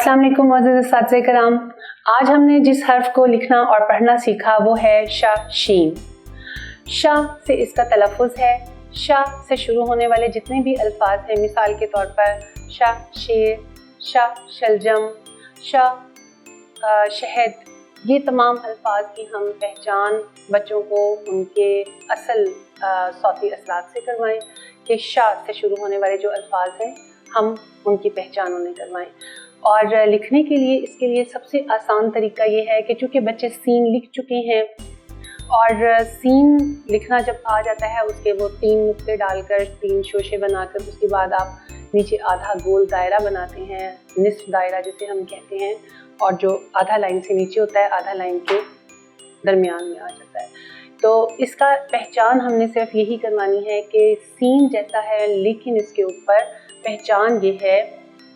अस्सलाम वालेकुम मोअज़्ज़ज़ असातिज़े कराम। आज हमने जिस हर्फ को लिखना और पढ़ना सीखा वो है शा शीन। शा से इसका तलफ़ुज़ है। शा से शुरू होने वाले जितने भी अल्फाज हैं, मिसाल के तौर पर शा शेर, शा शलजम, शा शहद, ये तमाम अल्फाज की हम पहचान बच्चों को उनके असल सौती असरात से करवाएं कि शा से शुरू होने वाले जो अल्फाज हैं हम उनकी पहचान उन्हें करवाएं। और लिखने के लिए इसके लिए सबसे आसान तरीका ये है कि चूँकि बच्चे सीन लिख चुके हैं और सीन लिखना जब आ जाता है उसके वो 3 नुक्ते डालकर 3 शोशे बनाकर उसके बाद आप नीचे आधा गोल दायरा बनाते हैं, निस्फ दायरा जिसे हम कहते हैं, और जो आधा लाइन से नीचे होता है आधा लाइन के दरमियान में आ जाता है। तो इसका पहचान हमने सिर्फ यही करवानी है कि सीन जैसा है, लेकिन इसके ऊपर पहचान ये है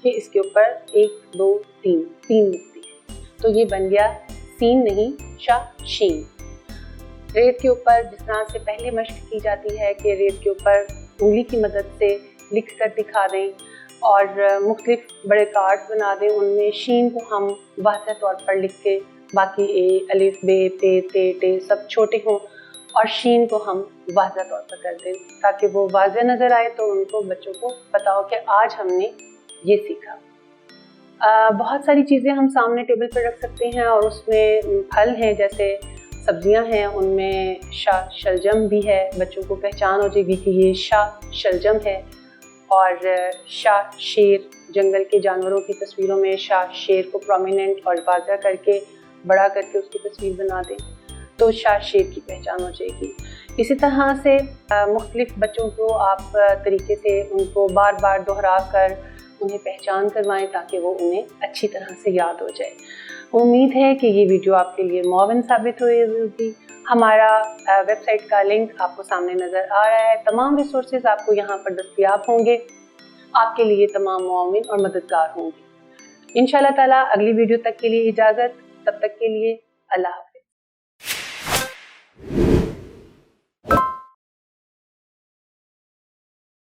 कि इसके ऊपर 1 2 3 नुक्ते हैं। तो ये बन गया सीन नहीं शा शीन। रेत के ऊपर जिस तरह से पहले मशक की जाती है कि रेत के ऊपर उंगली की मदद से लिख कर दिखा दें और मुख्तलिफ बड़े कार्ड्स बना दें, उनमें शीन को हम वाज़ेह तौर पर लिख के बाकी ए अलिफ बे पे ते टे सब छोटे हों और शीन को हम वाज़ेह तौर पर कर दें ताकि वो वाज़ेह नज़र आए, तो उनको बच्चों को पता हो कि आज हमने ये सीखा। बहुत सारी चीज़ें हम सामने टेबल पर रख सकते हैं और उसमें फल हैं, जैसे सब्जियां हैं, उनमें शा शलजम भी है, बच्चों को पहचान हो जाएगी कि ये शा शलजम है। और शा शेर, जंगल के जानवरों की तस्वीरों में शा शेर को प्रोमिनेंट और वाज़ेह करके बड़ा करके उसकी तस्वीर बना दें तो शा शेर की पहचान हो जाएगी। इसी तरह से मुख्तलिफ बच्चों को आप तरीके से उनको बार बार दोहरा कर उन्हें पहचान करवाएं ताकि वो उन्हें अच्छी तरह से याद हो जाए। उम्मीद है कि ये वीडियो आपके लिए मुआविन साबित हुई होगी। हमारा वेबसाइट का लिंक आपको सामने नज़र आ रहा है। तमाम रिसोर्सेज आपको यहाँ पर दस्तयाब होंगे, आपके लिए तमाम मुआविन और मददगार होंगे। इंशाअल्लाह ताला अगली वीडियो तक के लिए इजाज़त, तब तक के लिए अल्लाह।